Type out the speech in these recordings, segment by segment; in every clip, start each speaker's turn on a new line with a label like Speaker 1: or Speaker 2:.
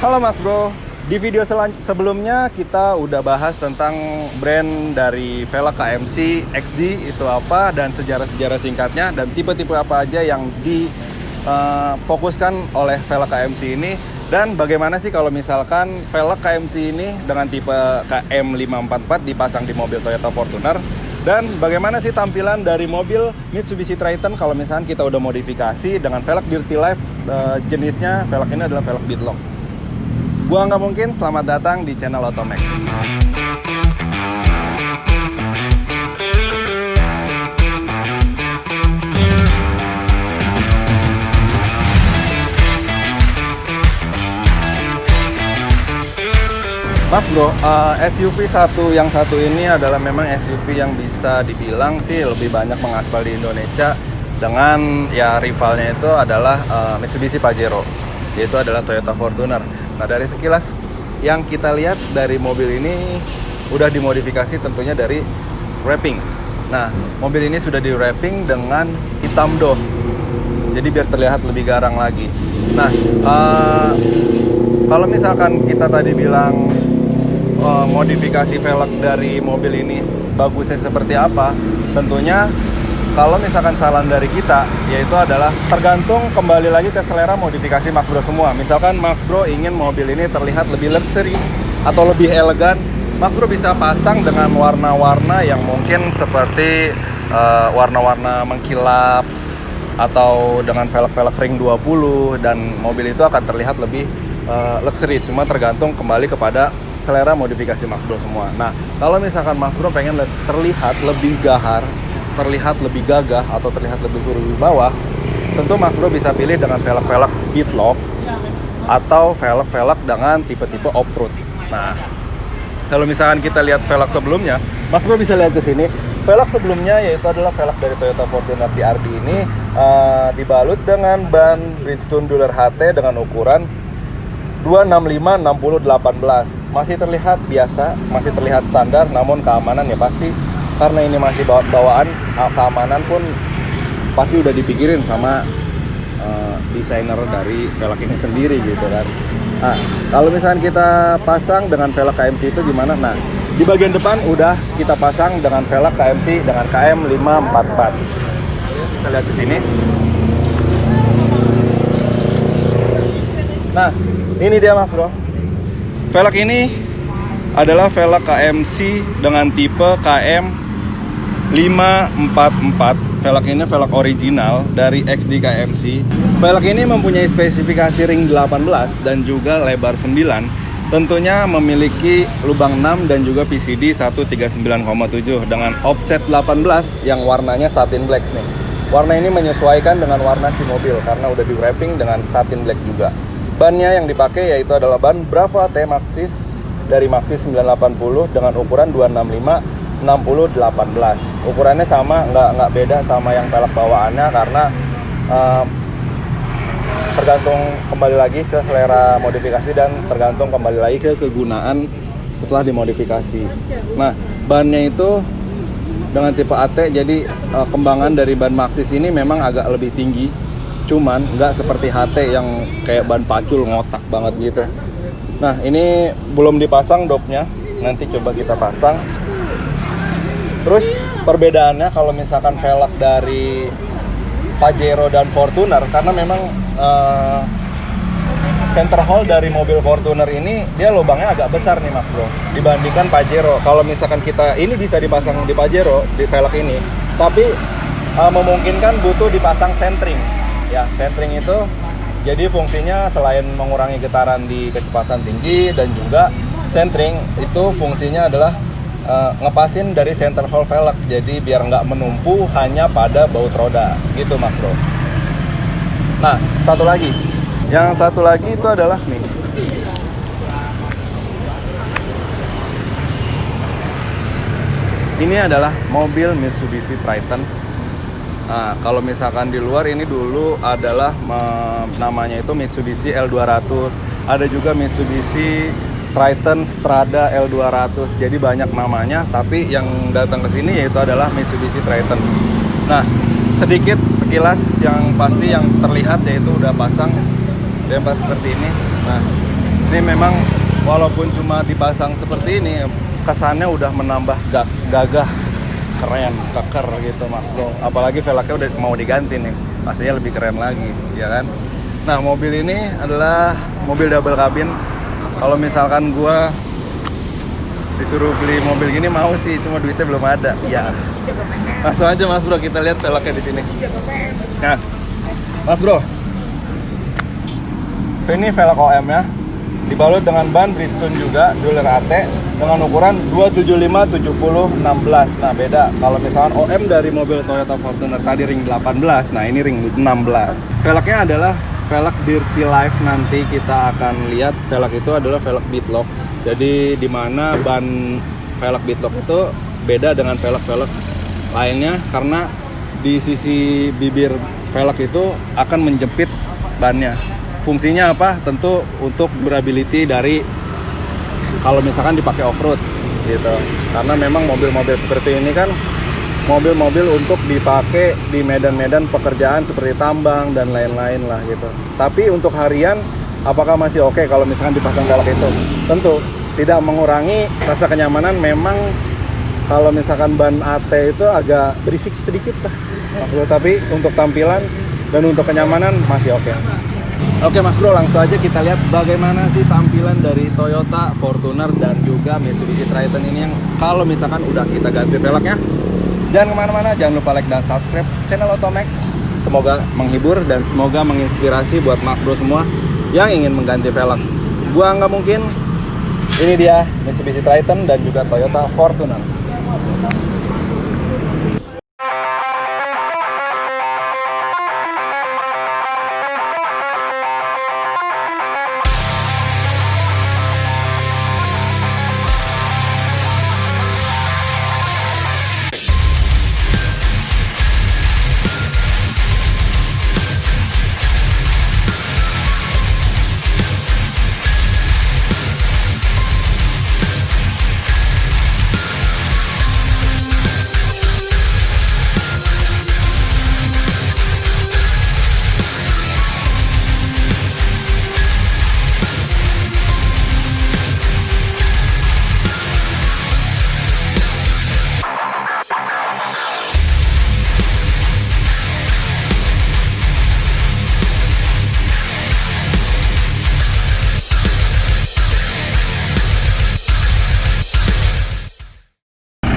Speaker 1: Halo Mas Bro, di video sebelumnya kita udah bahas tentang brand dari velg KMC XD itu apa dan sejarah-sejarah singkatnya dan tipe-tipe apa aja yang difokuskan oleh velg KMC ini dan bagaimana sih kalau misalkan velg KMC ini dengan tipe KM544 dipasang di mobil Toyota Fortuner dan bagaimana sih tampilan dari mobil Mitsubishi Triton kalau misalkan kita udah modifikasi dengan velg Dirty Life, jenisnya velg ini adalah velg beadlock. Gua nggak mungkin, selamat datang di channel Otomax. Mas Bro, SUV yang satu ini adalah memang SUV yang bisa dibilang sih lebih banyak mengaspal di Indonesia dengan ya rivalnya itu adalah Mitsubishi Pajero, yaitu adalah Toyota Fortuner. Nah dari sekilas yang kita lihat dari mobil ini udah dimodifikasi tentunya dari wrapping. Nah mobil ini sudah di wrapping dengan hitam doff, jadi biar terlihat lebih garang lagi. Nah kalau misalkan kita tadi bilang modifikasi velg dari mobil ini bagusnya seperti apa, tentunya kalau misalkan saran dari kita yaitu adalah tergantung kembali lagi ke selera modifikasi Mas Bro semua. Misalkan Mas Bro ingin mobil ini terlihat lebih luxury atau lebih elegan, Mas Bro bisa pasang dengan warna-warna yang mungkin seperti warna-warna mengkilap atau dengan velg-velg ring 20 dan mobil itu akan terlihat lebih luxury. Cuma tergantung kembali kepada selera modifikasi Mas Bro semua. Nah, kalau misalkan Mas Bro pengen terlihat lebih gahar, terlihat lebih gagah, atau terlihat lebih bawah, tentu Mas Bro bisa pilih dengan velg-velg beadlock atau velg-velg dengan tipe-tipe off-road. Nah, kalau misalkan kita lihat velg sebelumnya, Mas Bro bisa lihat ke sini. Velg sebelumnya yaitu adalah velg dari Toyota Fortuner TRD ini dibalut dengan ban Bridgestone Dueler HT dengan ukuran 265/60/18. Masih terlihat biasa, masih terlihat standar, namun keamanan ya pasti karena ini masih bawaan, keamanan pun pasti udah dipikirin sama desainer dari velg ini sendiri gitu kan. Nah, kalau misalnya kita pasang dengan velg KMC itu gimana? Nah, di bagian depan udah kita pasang dengan velg KMC dengan KM544. Kita lihat di sini. Nah, ini dia Mas Bro. Velg ini adalah velg KMC dengan tipe KM544. Velg ini velg original dari XD KMC. Velg ini mempunyai spesifikasi ring 18 dan juga lebar 9. Tentunya memiliki lubang 6 dan juga PCD 139,7 dengan offset 18 yang warnanya satin black nih. Warna ini menyesuaikan dengan warna si mobil karena udah di wrapping dengan satin black juga. Bannya yang dipakai yaitu adalah ban Brava T Maxxis dari Maxxis 980 dengan ukuran 265/60/18. Ukurannya sama, nggak beda sama yang velg bawaannya karena tergantung kembali lagi ke selera modifikasi dan tergantung kembali lagi ke kegunaan setelah dimodifikasi. Nah, bannya itu dengan tipe AT, jadi kembangan dari ban Maxxis ini memang agak lebih tinggi. Cuman nggak seperti HT yang kayak ban pacul ngotak banget gitu. Nah ini belum dipasang dopnya, nanti coba kita pasang. Terus perbedaannya kalau misalkan velg dari Pajero dan Fortuner, karena memang center hole dari mobil Fortuner ini dia lubangnya agak besar nih Mas Bro dibandingkan Pajero. Kalau misalkan kita ini bisa dipasang di Pajero di velg ini, tapi memungkinkan butuh dipasang centering. Ya, centering itu jadi fungsinya selain mengurangi getaran di kecepatan tinggi dan juga centering itu fungsinya adalah ngepasin dari center hole velg, jadi biar nggak menumpu hanya pada baut roda gitu Mas Bro. Nah, yang satu lagi itu adalah nih. Ini adalah mobil Mitsubishi Triton. Nah, kalau misalkan di luar ini dulu adalah namanya itu Mitsubishi L200. Ada juga Mitsubishi Triton Strada L200. Jadi banyak namanya, tapi yang datang ke sini yaitu adalah Mitsubishi Triton. Nah, sedikit sekilas yang pasti yang terlihat yaitu udah pasang bumper seperti ini. Nah, Ini memang walaupun cuma dipasang seperti ini, kesannya udah menambah gagah, keren, keker gitu Mas Bro. Apalagi velgnya udah mau diganti nih, pastinya lebih keren lagi, ya kan? Nah, mobil ini adalah mobil double cabin. Kalau misalkan gua disuruh beli mobil gini mau sih, cuma duitnya belum ada. Ya. Langsung aja Mas Bro, kita lihat velgnya di sini. Nah, Mas Bro, ini velg OM ya, dibalut dengan ban Bridgestone juga, dual AT dengan ukuran 275/70/16. Nah, beda. Kalau misalkan OM dari mobil Toyota Fortuner tadi ring 18, nah ini ring 16. Velgnya adalah velg Dirty Life. Nanti kita akan lihat velg itu adalah velg beadlock. Jadi di mana ban velg beadlock itu beda dengan velg-velg lainnya karena di sisi bibir velg itu akan menjepit bannya. Fungsinya apa? Tentu untuk durability dari kalau misalkan dipakai off-road gitu. Karena memang mobil-mobil seperti ini kan mobil-mobil untuk dipakai di medan-medan pekerjaan seperti tambang dan lain-lain lah gitu. Tapi untuk harian apakah masih oke kalau misalkan dipasang velg itu? Tentu tidak mengurangi rasa kenyamanan. Memang kalau misalkan ban AT itu agak berisik sedikit lah. Tapi untuk tampilan dan untuk kenyamanan masih oke. Oke Mas Bro, langsung aja kita lihat bagaimana sih tampilan dari Toyota Fortuner dan juga Mitsubishi Triton ini yang kalau misalkan udah kita ganti velgnya. Jangan kemana-mana, jangan lupa like dan subscribe channel Otomax. Semoga menghibur dan semoga menginspirasi buat Mas Bro semua yang ingin mengganti velg. Gua nggak mungkin. Ini dia Mitsubishi Triton dan juga Toyota Fortuner.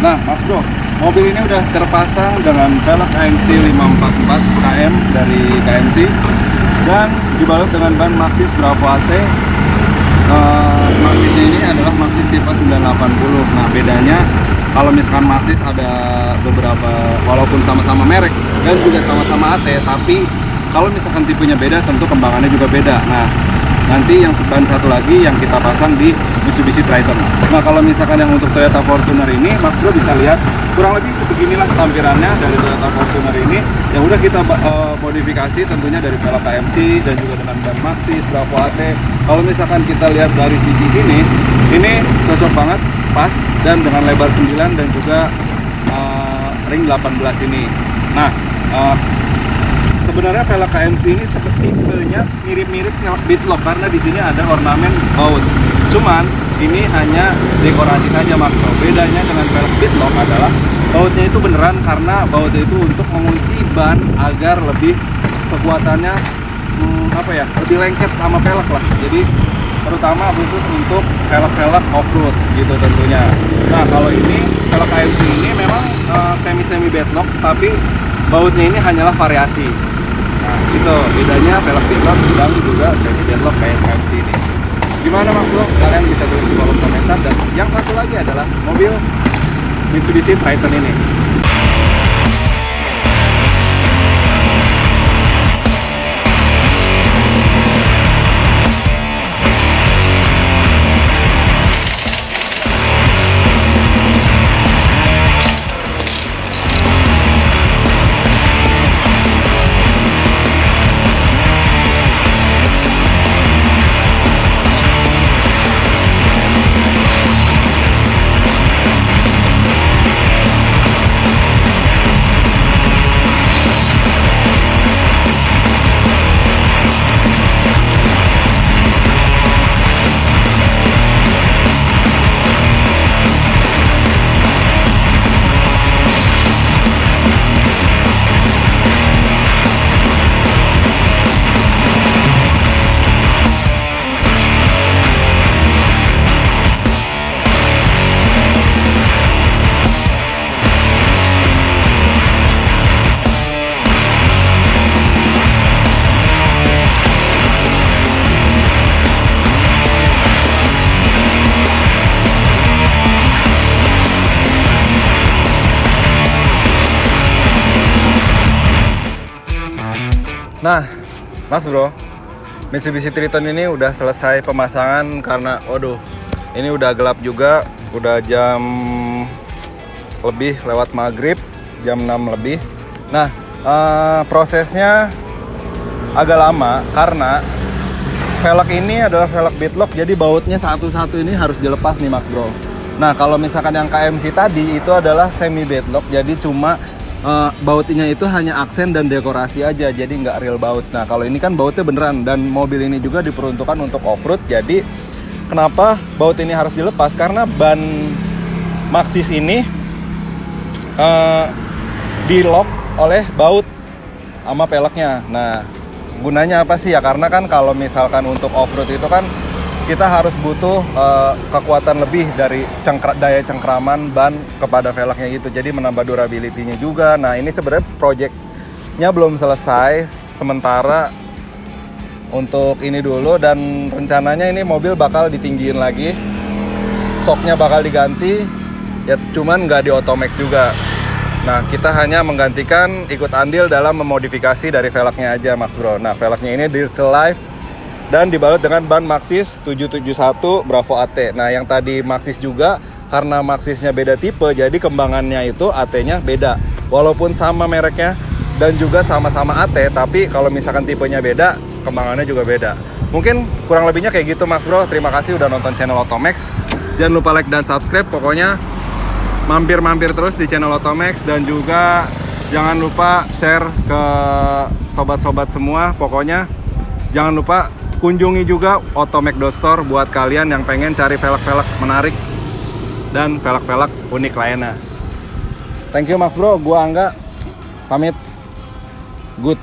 Speaker 1: Nah Mas Bro, mobil ini udah terpasang dengan velg KMC 544 KM dari KMC dan dibalut dengan ban Maxxis Bravo AT. Maxxis ini adalah Maxxis tipe 980. Nah bedanya kalau misalkan Maxxis ada beberapa, walaupun sama-sama merek dan juga sama-sama AT, tapi kalau misalkan tipenya beda tentu kembangannya juga beda. Nah nanti yang ban satu lagi yang kita pasang di Mitsubishi Triton. Nah kalau misalkan yang untuk Toyota Fortuner ini, Mas Bro bisa lihat kurang lebih sebeginilah tampilannya dari Toyota Fortuner ini yang udah kita modifikasi tentunya dari velg KMC dan juga dengan ban Maxxis Bravo AT. Kalau misalkan kita lihat dari sisi sini, ini cocok banget, pas dan dengan lebar 9 dan juga ring 18 ini. Nah sebenarnya velg KMC ini tipenya mirip-mirip velg beadlock karena di sini ada ornamen baut. Cuman ini hanya dekorasi saja Mas Bro. Bedanya dengan velg beadlock adalah bautnya itu beneran karena bautnya itu untuk mengunci ban agar lebih kekuatannya lebih lengket sama velg lah. Jadi terutama khusus untuk velg-velg off-road gitu tentunya. Nah kalau ini velg KMC ini memang semi beadlock tapi bautnya ini hanyalah variasi. Nah itu bedanya velg beadlock dan juga semi beadlock kayak KMC ini. Gimana Mas Bro? Kalian bisa tulis di kolom komentar. Dan yang satu lagi adalah mobil Mitsubishi Triton ini. Nah, Mas Bro, Mitsubishi Triton ini udah selesai pemasangan karena waduh, ini udah gelap juga, udah jam lebih lewat maghrib, jam 6 lebih. Nah, prosesnya agak lama karena velg ini adalah velg beadlock, jadi bautnya satu-satu ini harus dilepas nih Mas Bro. Nah, kalau misalkan yang KMC tadi itu adalah semi beadlock, jadi cuma bautnya itu hanya aksen dan dekorasi aja, jadi nggak real baut. Nah, kalau ini kan bautnya beneran, dan mobil ini juga diperuntukkan untuk off-road. Jadi kenapa baut ini harus dilepas? Karena ban Maxxis ini di-lock oleh baut sama peleknya. Nah, gunanya apa sih ya? Karena kan kalau misalkan untuk off-road itu kan kita harus butuh kekuatan lebih dari daya cengkraman ban kepada velgnya gitu. Jadi menambah durability-nya juga. Nah, ini sebenarnya project-nya belum selesai sementara untuk ini dulu, dan rencananya ini mobil bakal ditinggiin lagi. Shocknya bakal diganti. Ya cuman nggak di Automax juga. Nah, kita hanya menggantikan ikut andil dalam memodifikasi dari velgnya aja Mas Bro. Nah, velgnya ini Dirty Life dan dibalut dengan ban Maxxis 771 Bravo AT. Nah, yang tadi Maxxis juga, karena Maxxisnya beda tipe, jadi kembangannya itu AT-nya beda. Walaupun sama mereknya dan juga sama-sama AT, tapi kalau misalkan tipenya beda, kembangannya juga beda. Mungkin kurang lebihnya kayak gitu Mas Bro. Terima kasih udah nonton channel Automax. Jangan lupa like dan subscribe. Pokoknya mampir-mampir terus di channel Automax, dan juga jangan lupa share ke sobat-sobat semua. Pokoknya jangan lupa kunjungi juga Automax.store buat kalian yang pengen cari velg-velg menarik dan velg-velg unik lainnya. Thank you Mas Bro, gua Angga pamit. Good.